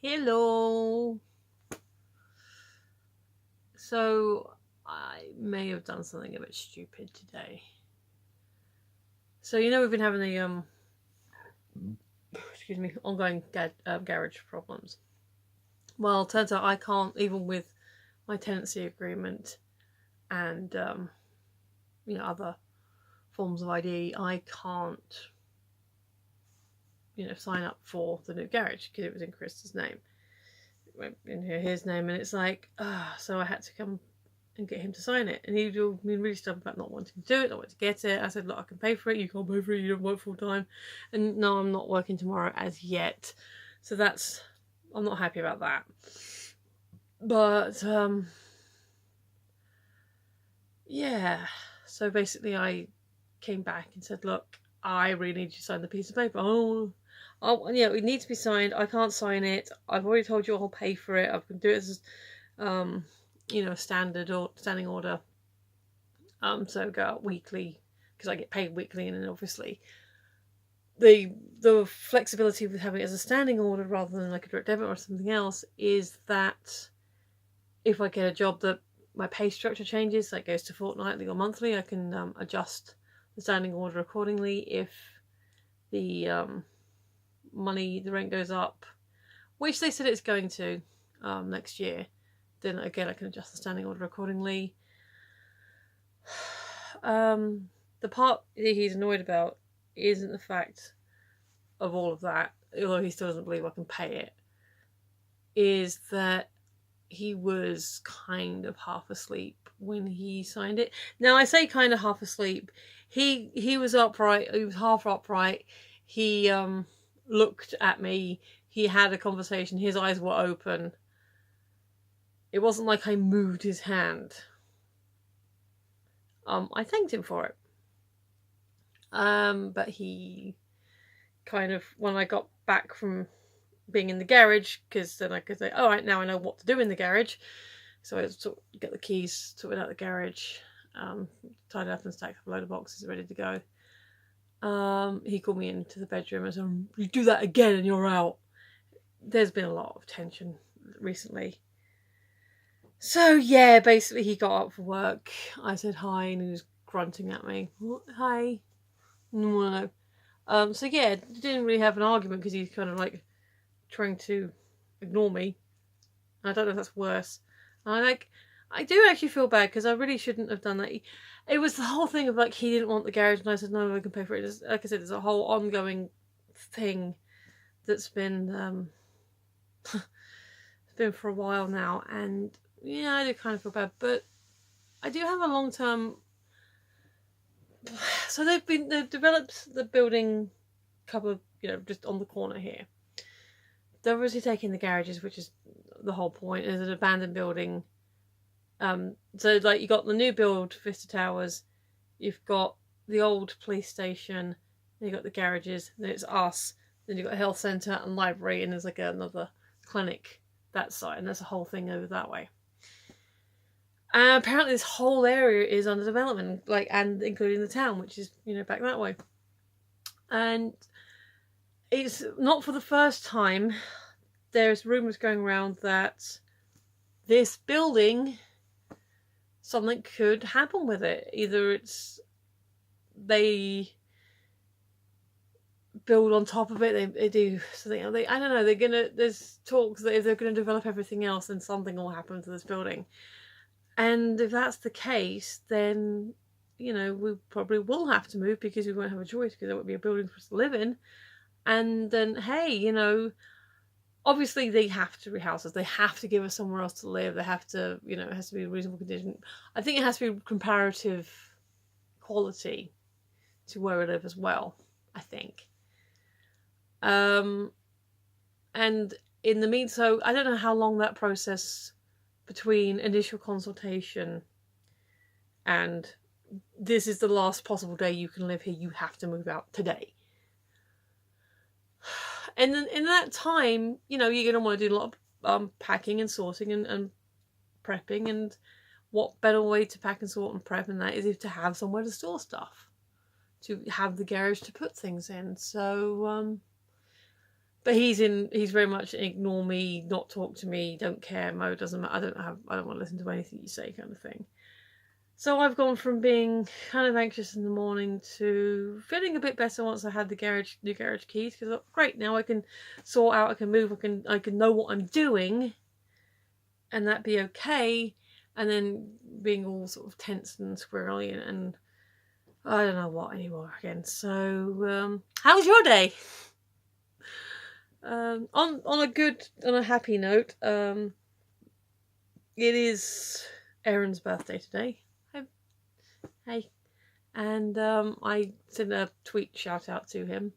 Hello. So I may have done something a bit stupid today. So we've been having the ongoing garage problems. Well, turns out I can't, even with my tenancy agreement and other forms of ID, I can't sign up for the new garage because it was in Chris's name. It went in his name, and it's like, so I had to come and get him to sign it, and he was really stubborn about not wanting to do it, not wanting to get it. I said, look, I can pay for it, you can't pay for it, you don't work full time, and no, I'm not working tomorrow as yet, so I'm not happy about that. But so basically I came back and said, look, I really need you to sign the piece of paper. It needs to be signed. I can't sign it. I've already told you I'll pay for it. I can do it as a standard or standing order. So go out weekly because I get paid weekly, and then obviously the flexibility with having it as a standing order rather than like a direct debit or something else is that if I get a job that my pay structure changes, like goes to fortnightly or monthly, I can adjust the standing order accordingly. If the the rent goes up, which they said it's going to next year, then again I can adjust the standing order accordingly. The part that he's annoyed about isn't the fact of all of that, although he still doesn't believe I can pay it, is that he was kind of half asleep when he signed it. Now I say kind of half asleep. He was upright. He was half upright. He looked at me. He had a conversation. His eyes were open. It wasn't like I moved his hand. I thanked him for it. But he kind of, when I got back from being in the garage, because then I could say, all right, now I know what to do in the garage. So I get the keys, sorted out the garage, tied up and stacked up a load of boxes ready to go. He called me into the bedroom and said, you do that again and you're out. There's been a lot of tension recently. So yeah, basically he got up for work. I said hi and he was grunting at me. Hi. No. So yeah, didn't really have an argument because he's kind of like trying to ignore me. I don't know if that's worse. I do actually feel bad because I really shouldn't have done that. It was the whole thing of like he didn't want the garage and I said no, I can pay for it. Like I said, there's a whole ongoing thing that's been been for a while now, and yeah, I do kind of feel bad, but I do have a long-term. So they've developed the building couple of, just on the corner here. They're obviously taking the garages, which is the whole point. It's an abandoned building. So like you got the new build Vista Towers, you've got the old police station, then you got the garages, then it's us, then you've got a health centre and library, and there's like another clinic that side, and there's a whole thing over that way. And apparently this whole area is under development, and including the town, which is, back that way. And it's not for the first time. There's rumours going around that this building, something could happen with it. Either it's they build on top of it, they do something. I don't know. There's talks that if they're gonna develop everything else, then something will happen to this building. And if that's the case, then, we probably will have to move because we won't have a choice because there won't be a building for us to live in. And then, hey, obviously they have to rehouse us. They have to give us somewhere else to live. They have to, it has to be a reasonable condition. I think it has to be comparative quality to where we live as well, I think. And in the meantime, so I don't know how long that process between initial consultation and this is the last possible day you can live here, you have to move out today. And then in that time, you're going to want to do a lot of packing and sorting and prepping. And what better way to pack and sort and prep than that is to have somewhere to store stuff, to have the garage to put things in. So But he's very much ignore me, not talk to me, don't care mode. Doesn't matter. I don't want to listen to anything you say, kind of thing. So I've gone from being kind of anxious in the morning to feeling a bit better once I had the new garage keys, because great, now I can sort out, I can move, I can know what I'm doing, and that be okay. And then being all sort of tense and squirrely and I don't know what anymore again. So how's your day? On a happy note, it is Aaron's birthday today. Hey. And I sent a tweet shout out to him,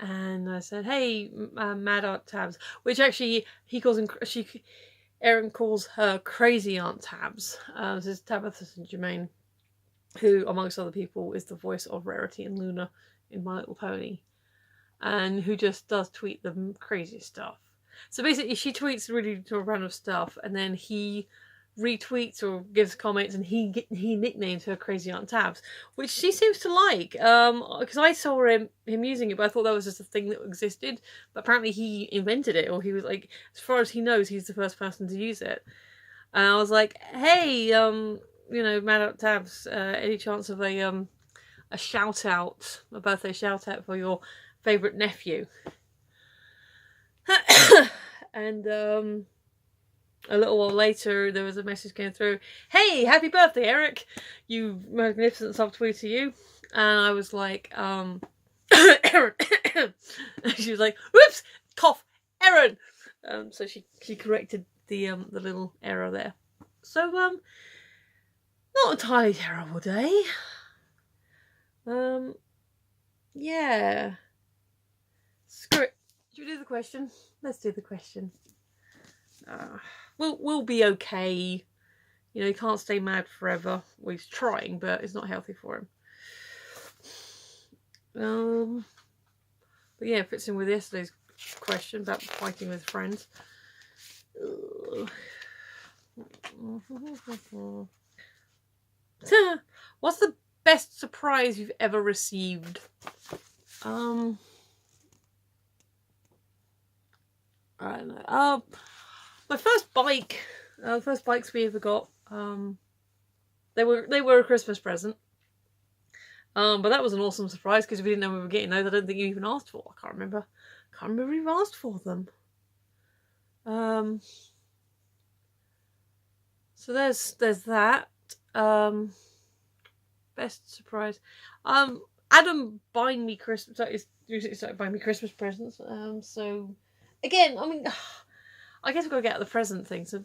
and I said, "Hey, Mad Aunt Tabs," which actually Aaron calls her Crazy Aunt Tabs. This is Tabitha St. Germain, who, amongst other people, is the voice of Rarity and Luna in My Little Pony, and who just does tweet the craziest stuff. So basically, she tweets really random stuff, and then he retweets or gives comments, and he nicknames her Crazy Aunt Tabs, which she seems to like. Because I saw him using it, but I thought that was just a thing that existed. But apparently, he invented it, or he was like, as far as he knows, he's the first person to use it. And I was like, hey, Mad Aunt Tabs, any chance of a shout out, a birthday shout out for your favourite nephew? And a little while later, there was a message came through. Hey, happy birthday, Eric! You magnificent subtweeter, you. And I was like, Aaron. She was like, whoops, cough, Aaron. So she corrected the little error there. So not a entirely terrible day. Yeah. Screw it. Should we do the question? Let's do the question. We'll be okay. He can't stay mad forever. Well, he's trying, but it's not healthy for him. But yeah, it fits in with yesterday's question about fighting with friends. What's the best surprise you've ever received? I don't know. My first bike, the first bikes we ever got, they were a Christmas present. But that was an awesome surprise because we didn't know we were getting those. I don't think you even asked for. I can't remember if you asked for them. So there's that. Best surprise. Adam buying me Christmas. Started buying me Christmas presents. So again, I mean, I guess we've got to get out the present thing. So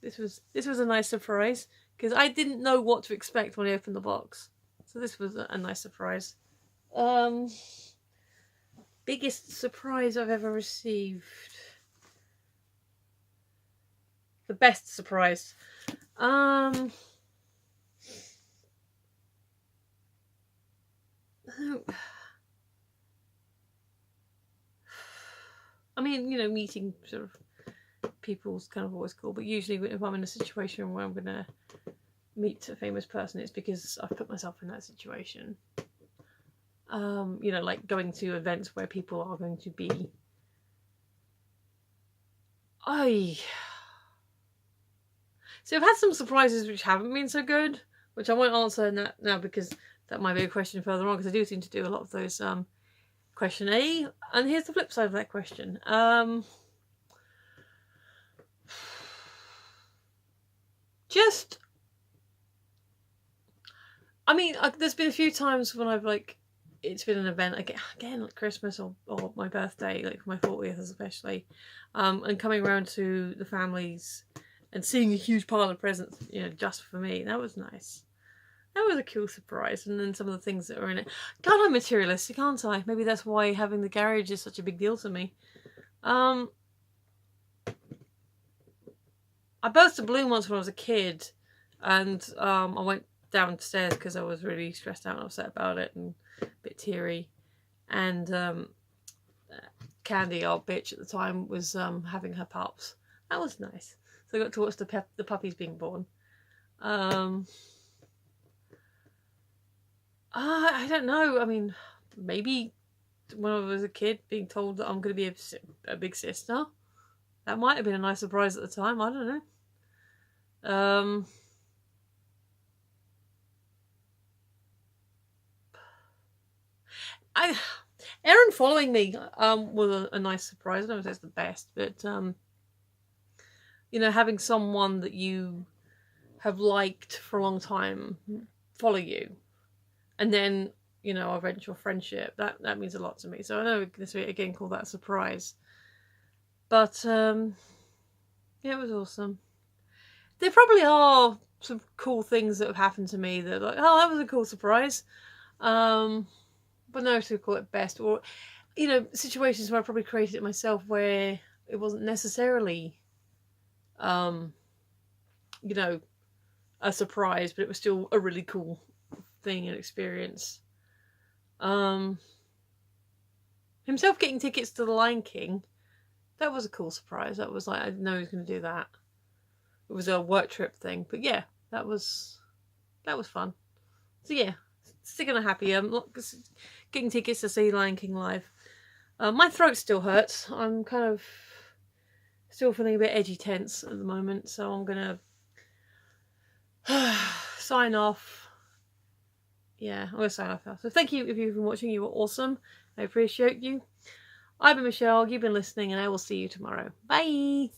this was a nice surprise because I didn't know what to expect when I opened the box. So this was a nice surprise. Biggest surprise I've ever received. The best surprise. I mean, meeting sort of people's kind of always cool, but usually if I'm in a situation where I'm going to meet a famous person, it's because I've put myself in that situation. Like going to events where people are going to be. So I've had some surprises which haven't been so good, which I won't answer now because that might be a question further on, because I do seem to do a lot of those question A, and here's the flip side of that question. There's been a few times when I've it's been an event again like Christmas or my birthday, like my 40th especially, and coming around to the families and seeing a huge pile of presents, just for me. That was nice. That was a cool surprise. And then some of the things that were in it. God, I'm materialistic, aren't I? Maybe that's why having the garage is such a big deal to me. I burst a balloon once when I was a kid, and I went downstairs because I was really stressed out and upset about it and a bit teary. And Candy, our bitch at the time, was having her pups. That was nice. So I got to watch the puppies being born. I don't know. I mean, maybe when I was a kid, being told that I'm going to be a big sister. That might have been a nice surprise at the time. I don't know. Erin following me was a nice surprise. I don't know if that's the best, but having someone that you have liked for a long time follow you, and then eventual friendship, that means a lot to me. So I know this week again call that a surprise, but yeah, it was awesome. There probably are some cool things that have happened to me that like, oh, that was a cool surprise. But no, to call it best, or situations where I probably created it myself where it wasn't necessarily a surprise, but it was still a really cool thing and experience. Himself getting tickets to the Lion King, that was a cool surprise. That was like, I didn't know he was going to do that. It was a work trip thing, but yeah, that was fun. So yeah, still gonna happy. Getting tickets to see Lion King live. My throat still hurts. I'm kind of still feeling a bit edgy tense at the moment, so I'm gonna sign off. Yeah, I'm gonna sign off now. So thank you if you've been watching. You were awesome. I appreciate you. I've been Michelle. You've been listening, and I will see you tomorrow. Bye.